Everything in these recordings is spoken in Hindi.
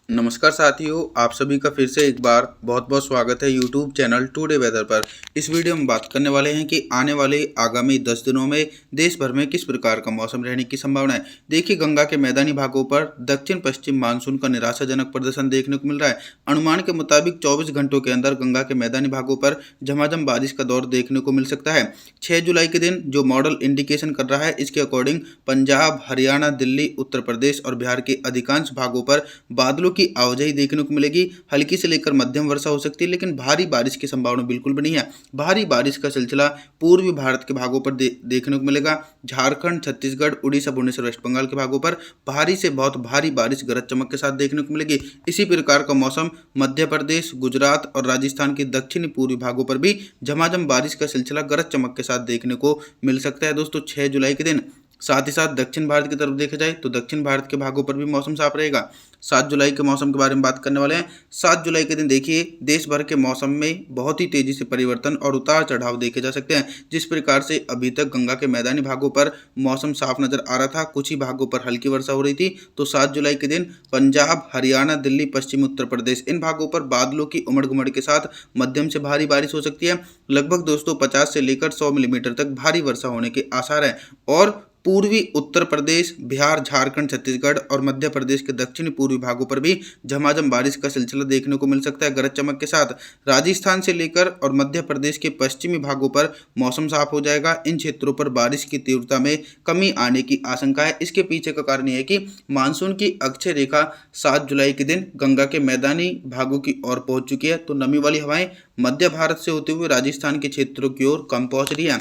नमस्कार साथियों, आप सभी का फिर से एक बार बहुत बहुत स्वागत है यूट्यूब चैनल टुडे वेदर पर। इस वीडियो में बात करने वाले हैं कि आने वाले आगामी 10 दिनों में देश भर में किस प्रकार का मौसम रहने की संभावना है। देखिए, गंगा के मैदानी भागों पर दक्षिण पश्चिम मानसून का निराशाजनक प्रदर्शन देखने को मिल रहा है। अनुमान के मुताबिक 24 घंटों के अंदर गंगा के मैदानी भागों पर झमाझम बारिश का दौर देखने को मिल सकता है। 6 जुलाई के दिन जो मॉडल इंडिकेशन कर रहा है, इसके अकॉर्डिंग पंजाब, हरियाणा, दिल्ली, उत्तर प्रदेश और बिहार के अधिकांश भागों पर बादलों की आवाजाही देखने को मिलेगी। हल्की से लेकर मध्यम वर्षा हो सकती है, लेकिन भारी बारिश की संभावना बिल्कुल भी नहीं है। भारी बारिश का सिलसिला पूर्वी भारत के भागों पर देखने को मिलेगा। झारखंड, छत्तीसगढ़, उड़ीसा, भुवनेश्वर, वेस्ट बंगाल के भागों पर भारी से बहुत भारी बारिश गरज चमक के साथ देखने को मिलेगी। इसी प्रकार का मौसम मध्य प्रदेश, गुजरात और राजस्थान के दक्षिणी पूर्वी भागों पर भी झमाझम बारिश का सिलसिला गरज चमक के साथ देखने को मिल सकता है दोस्तों 6 जुलाई के दिन। साथ ही साथ दक्षिण भारत की तरफ देखा जाए तो दक्षिण भारत के भागों पर भी मौसम साफ रहेगा। 7 जुलाई के मौसम के बारे में बात करने वाले हैं। 7 जुलाई के दिन देखिए, देश भर के मौसम में बहुत ही तेजी से परिवर्तन और उतार चढ़ाव देखे जा सकते हैं। जिस प्रकार से अभी तक गंगा के मैदानी भागों पर मौसम साफ नजर आ रहा था, कुछ ही भागों पर हल्की वर्षा हो रही थी, तो 7 जुलाई के दिन पंजाब, हरियाणा, दिल्ली, पश्चिमी उत्तर प्रदेश इन भागों पर बादलों की उमड़ घुमड़ के साथ मध्यम से भारी बारिश हो सकती है। लगभग दोस्तों 50 से लेकर 100 मिलीमीटर तक भारी वर्षा होने के आसार हैं। और पूर्वी उत्तर प्रदेश, बिहार, झारखंड, छत्तीसगढ़ और मध्य प्रदेश के दक्षिणी पूर्वी भागों पर भी झमाझम बारिश का सिलसिला देखने को मिल सकता है गरज चमक के साथ। राजस्थान से लेकर और मध्य प्रदेश के पश्चिमी भागों पर मौसम साफ हो जाएगा। इन क्षेत्रों पर बारिश की तीव्रता में कमी आने की आशंका है। इसके पीछे का कारण यह है कि मानसून की अक्षय रेखा 7 जुलाई के दिन गंगा के मैदानी भागों की ओर पहुंच चुकी है, तो नमी वाली हवाएं मध्य भारत से होते हुए राजस्थान के क्षेत्रों की ओर कम पहुंच रही है।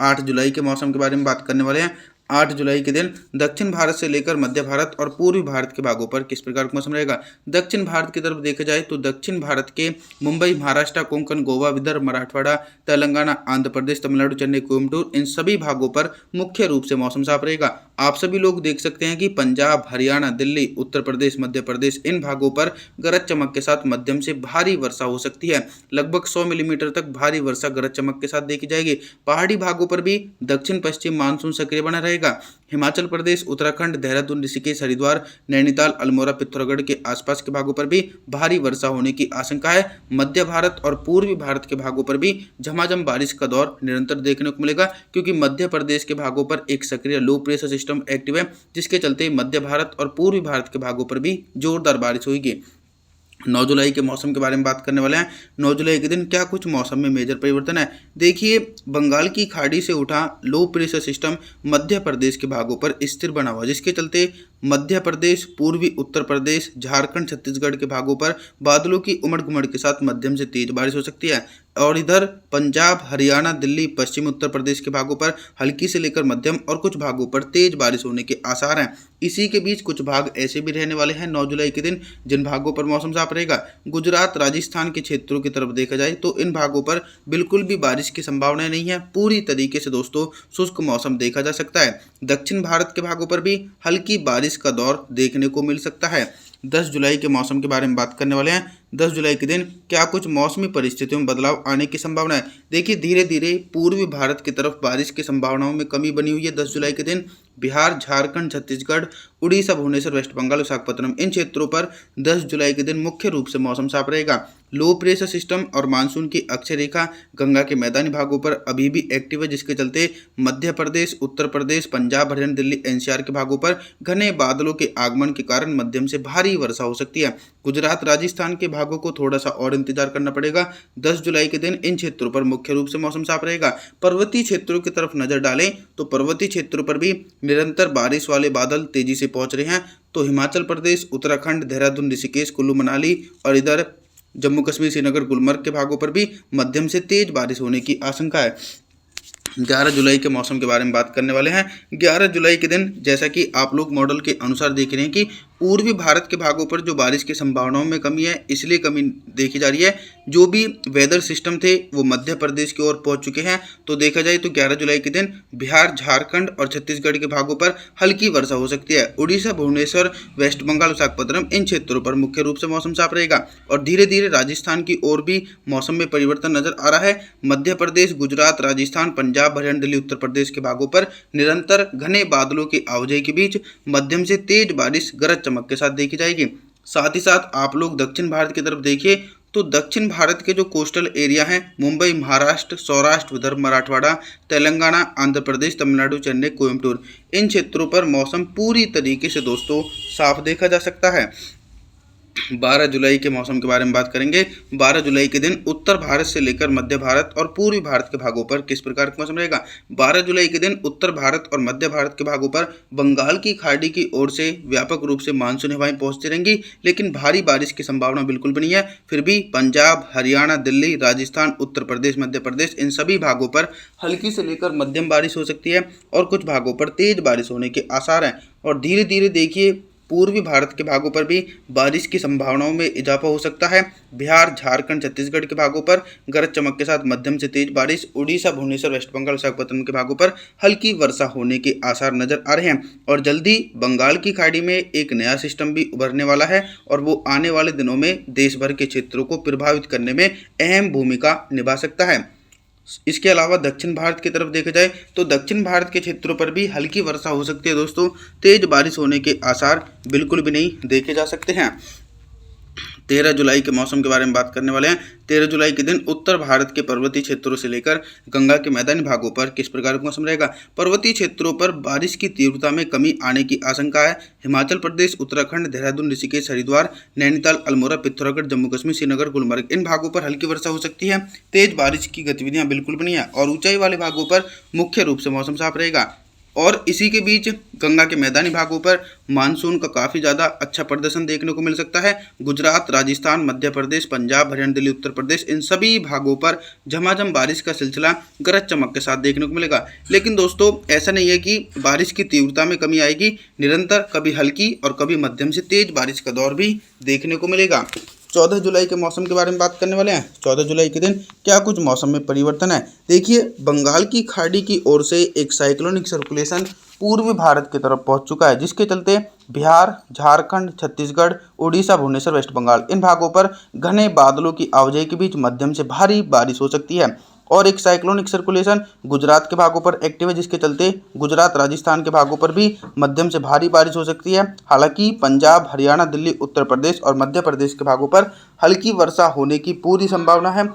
8 जुलाई के मौसम के बारे में बात करने वाले हैं। 8 जुलाई के दिन दक्षिण भारत से लेकर मध्य भारत और पूर्वी भारत के भागों पर किस प्रकार का मौसम रहेगा। दक्षिण भारत की तरफ देखा जाए तो दक्षिण भारत के मुंबई, महाराष्ट्र, कोंकण, गोवा, विदर्भ, मराठवाड़ा, तेलंगाना, आंध्र प्रदेश, तमिलनाडु, चेन्नई, कोयम्बटूर इन सभी भागों पर मुख्य रूप से मौसम साफ रहेगा। आप सभी लोग देख सकते हैं कि पंजाब, हरियाणा, दिल्ली, उत्तर प्रदेश, मध्य प्रदेश इन भागों पर गरज चमक के साथ मध्यम से भारी वर्षा हो सकती है। लगभग 100 मिलीमीटर तक भारी वर्षा गरज चमक के साथ देखी जाएगी। पहाड़ी भागों पर भी दक्षिण पश्चिम मानसून सक्रिय बना रहेगा। हिमाचल प्रदेश, उत्तराखंड, देहरादून, ऋषिकेश, हरिद्वार, नैनीताल, अल्मोड़ा, पिथौरागढ़ के आसपास के भागों पर भी भारी वर्षा होने की आशंका है। मध्य भारत और पूर्वी भारत के भागों पर भी झमाझम बारिश का दौर निरंतर देखने को मिलेगा, क्योंकि मध्य प्रदेश के भागों पर एक सक्रिय लो प्रेशर सिस्टम एक्टिव है, जिसके चलते मध्य भारत और पूर्वी भारत के भागों पर भी जोरदार बारिश होगी। 9 जुलाई के मौसम के बारे में बात करने वाले हैं। 9 जुलाई के दिन क्या कुछ मौसम में मेजर परिवर्तन है। देखिए, बंगाल की खाड़ी से उठा low pressure system Madhya Pradesh के भागों पर स्थिर बना हुआ, जिसके चलते मध्य प्रदेश, पूर्वी उत्तर प्रदेश, झारखंड, छत्तीसगढ़ के भागों पर बादलों की उमड़ घुमड़ के साथ मध्यम से तेज बारिश हो सकती है। और इधर पंजाब, हरियाणा, दिल्ली, पश्चिमी उत्तर प्रदेश के भागों पर हल्की से लेकर मध्यम और कुछ भागों पर तेज बारिश होने के आसार हैं। इसी के बीच कुछ भाग ऐसे भी रहने वाले हैं 9 जुलाई के दिन जिन भागों पर मौसम साफ रहेगा। गुजरात, राजस्थान के क्षेत्रों की तरफ देखा जाए तो इन भागों पर बिल्कुल भी बारिश की संभावना नहीं है। पूरी तरीके से दोस्तों शुष्क मौसम देखा जा सकता है। दक्षिण भारत के भागों पर भी हल्की बारिश का दौर देखने को मिल सकता है। 10 जुलाई के मौसम के बारे में बात करने वाले हैं। 10 जुलाई के दिन क्या कुछ मौसमी परिस्थितियों में बदलाव आने की संभावना है। देखिए, धीरे धीरे पूर्वी भारत की तरफ बारिश की संभावनाओं में कमी बनी हुई है। 10 जुलाई के दिन बिहार, झारखंड, छत्तीसगढ़, उड़ीसा, भुवनेश्वर, वेस्ट बंगाल, विशाखापत्तनम इन क्षेत्रों पर 10 जुलाई के दिन मुख्य रूप से मौसम साफ रहेगा। लो प्रेशर सिस्टम और मानसून की अक्षय रेखा गंगा के मैदानी भागों पर अभी भी एक्टिव है, जिसके चलते मध्य प्रदेश, उत्तर प्रदेश, पंजाब, हरियाणा, दिल्ली, एनसीआर के भागों पर घने बादलों के आगमन के कारण मध्यम से भारी वर्षा हो सकती है। गुजरात, राजस्थान के भागों को थोड़ा सा और इंतजार करना पड़ेगा। 10 जुलाई के दिन इन क्षेत्रों पर मुख्य रूप से मौसम साफ रहेगा। पर्वतीय क्षेत्रों की तरफ नजर डालें तो पर्वतीय क्षेत्रों पर भी निरंतर बारिश वाले बादल तेजी से पहुंच रहे हैं। तो हिमाचल प्रदेश, उत्तराखंड, देहरादून, ऋषिकेश, कुल्लू मनाली और इधर जम्मू कश्मीर, श्रीनगर, गुलमर्ग के भागों पर भी मध्यम से तेज बारिश होने की आशंका है। 11 जुलाई के मौसम के बारे में बात करने वाले हैं। 11 जुलाई के दिन जैसा कि आप लोग मॉडल के अनुसार देख रहे हैं कि पूर्वी भारत के भागों पर जो बारिश की संभावनाओं में कमी है, इसलिए कमी देखी जा रही है। जो भी वेदर सिस्टम थे वो मध्य प्रदेश की ओर पहुंच चुके हैं। तो देखा जाए तो 11 जुलाई के दिन बिहार, झारखंड और छत्तीसगढ़ के भागों पर हल्की वर्षा हो सकती है। उड़ीसा, भुवनेश्वर, वेस्ट बंगाल, विशाखापत्तनम इन क्षेत्रों पर मुख्य रूप से मौसम साफ रहेगा। और धीरे धीरे राजस्थान की ओर भी मौसम में परिवर्तन नजर आ रहा है। मध्य प्रदेश, गुजरात, राजस्थान, पंजाब, हरियाणा, दिल्ली, उत्तर प्रदेश के भागों पर निरंतर घने बादलों की आवाजाही के बीच मध्यम से तेज बारिश गरज चमक के साथ देखी जाएगी। साथ ही साथ आप लोग दक्षिण भारत की तरफ देखिए तो दक्षिण भारत के जो कोस्टल एरिया हैं, मुंबई, महाराष्ट्र, सौराष्ट्र, विदर्भ, मराठवाड़ा, तेलंगाना, आंध्र प्रदेश, तमिलनाडु, चेन्नई, कोयम्बटूर, इन क्षेत्रों पर मौसम पूरी तरीके से दोस्तों साफ देखा जा सकता है। 12 जुलाई के मौसम के बारे में बात करेंगे। 12 जुलाई के दिन उत्तर भारत से लेकर मध्य भारत और पूर्वी भारत के भागों पर किस प्रकार का मौसम रहेगा। 12 जुलाई के दिन उत्तर भारत और मध्य भारत के भागों पर बंगाल की खाड़ी की ओर से व्यापक रूप से मानसून हवाएं पहुंचती रहेंगी, लेकिन भारी बारिश की संभावना बिल्कुल भी नहीं है। फिर भी पंजाब, हरियाणा, दिल्ली, राजस्थान, उत्तर प्रदेश, मध्य प्रदेश, इन सभी भागों पर हल्की से लेकर मध्यम बारिश हो सकती है और कुछ भागों पर तेज बारिश होने के आसार हैं। और धीरे धीरे देखिए पूर्वी भारत के भागों पर भी बारिश की संभावनाओं में इजाफा हो सकता है। बिहार, झारखंड, छत्तीसगढ़ के भागों पर गरज चमक के साथ मध्यम से तेज बारिश, उड़ीसा, भुवनेश्वर, वेस्ट बंगाल, विशाखापत्तनम के भागों पर हल्की वर्षा होने के आसार नजर आ रहे हैं। और जल्दी बंगाल की खाड़ी में एक नया सिस्टम भी उभरने वाला है और वो आने वाले दिनों में देश भर के क्षेत्रों को प्रभावित करने में अहम भूमिका निभा सकता है। इसके अलावा दक्षिण भारत की तरफ देखा जाए तो दक्षिण भारत के क्षेत्रों पर भी हल्की वर्षा हो सकती है दोस्तों। तेज बारिश होने के आसार बिल्कुल भी नहीं देखे जा सकते हैं। 13 जुलाई के मौसम के बारे में बात करने वाले हैं। 13 जुलाई के दिन उत्तर भारत के पर्वतीय क्षेत्रों से लेकर गंगा के मैदानी भागों पर किस प्रकार का मौसम रहेगा। पर्वतीय क्षेत्रों पर बारिश की तीव्रता में कमी आने की आशंका है। हिमाचल प्रदेश, उत्तराखंड, देहरादून, ऋषिकेश, हरिद्वार, नैनीताल, अल्मोड़ा, पिथौरागढ़, जम्मू कश्मीर, श्रीनगर, गुलमर्ग, इन भागों पर हल्की वर्षा हो सकती है। तेज बारिश की गतिविधियां बिल्कुल भी नहीं है और ऊंचाई वाले भागों पर मुख्य रूप से मौसम साफ रहेगा। और इसी के बीच गंगा के मैदानी भागों पर मानसून का काफ़ी ज़्यादा अच्छा प्रदर्शन देखने को मिल सकता है। गुजरात, राजस्थान, मध्य प्रदेश, पंजाब, हरियाणा, दिल्ली, उत्तर प्रदेश, इन सभी भागों पर झमाझम बारिश का सिलसिला गरज चमक के साथ देखने को मिलेगा। लेकिन दोस्तों ऐसा नहीं है कि बारिश की तीव्रता में कमी आएगी, निरंतर कभी हल्की और कभी मध्यम से तेज बारिश का दौर भी देखने को मिलेगा। 14 जुलाई के मौसम के बारे में बात करने वाले हैं। 14 जुलाई के दिन क्या कुछ मौसम में परिवर्तन है। देखिए बंगाल की खाड़ी की ओर से एक साइक्लोनिक सर्कुलेशन पूर्वी भारत की तरफ पहुंच चुका है, जिसके चलते बिहार, झारखंड, छत्तीसगढ़, उड़ीसा, भुवनेश्वर, वेस्ट बंगाल, इन भागों पर घने बादलों की आवाजाही के बीच मध्यम से भारी बारिश हो सकती है। और एक साइक्लोनिक सर्कुलेशन गुजरात के भागों पर एक्टिव है, जिसके चलते गुजरात, राजस्थान के भागों पर भी मध्यम से भारी बारिश हो सकती है। हालांकि पंजाब, हरियाणा, दिल्ली, उत्तर प्रदेश और मध्य प्रदेश के भागों पर हल्की वर्षा होने की पूरी संभावना है।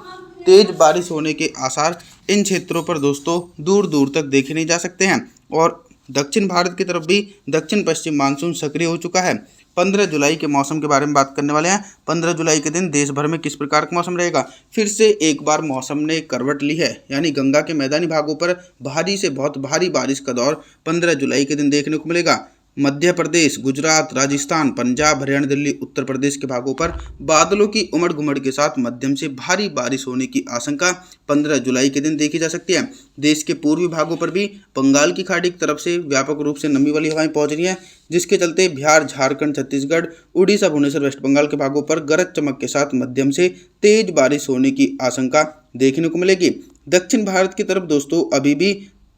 तेज बारिश होने के आसार इन क्षेत्रों पर दोस्तों दूर दूर तक देखे नहीं जा सकते हैं। और दक्षिण भारत की तरफ भी दक्षिण पश्चिम मानसून सक्रिय हो चुका है। 15 जुलाई के मौसम के बारे में बात करने वाले हैं। 15 जुलाई के दिन देश भर में किस प्रकार का मौसम रहेगा। फिर से एक बार मौसम ने करवट ली है, यानी गंगा के मैदानी भागों पर भारी से बहुत भारी बारिश का दौर 15 जुलाई के दिन देखने को मिलेगा। मध्य प्रदेश, गुजरात, राजस्थान, पंजाब, हरियाणा, दिल्ली, उत्तर प्रदेश के भागों पर बादलों की उमड़ घुमड़ के साथ मध्यम से भारी बारिश होने की आशंका 15 जुलाई के दिन देखी जा सकती है। देश के पूर्वी भागों पर भी बंगाल की खाड़ी की तरफ से व्यापक रूप से नमी वाली हवाएं पहुंच रही हैं, जिसके चलते बिहार, झारखंड, छत्तीसगढ़, उड़ीसा, भुवनेश्वर, वेस्ट बंगाल के भागों पर गरज चमक के साथ मध्यम से तेज बारिश होने की आशंका देखने को मिलेगी। दक्षिण भारत की तरफ दोस्तों अभी भी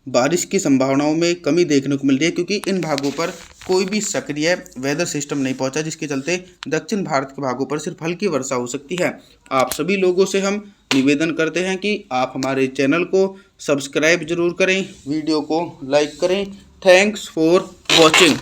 बारिश की संभावनाओं में कमी देखने को मिल रही है, क्योंकि इन भागों पर कोई भी सक्रिय वेदर सिस्टम नहीं पहुंचा, जिसके चलते दक्षिण भारत के भागों पर सिर्फ हल्की वर्षा हो सकती है। आप सभी लोगों से हम निवेदन करते हैं कि आप हमारे चैनल को सब्सक्राइब जरूर करें, वीडियो को लाइक करें। Thanks for watching.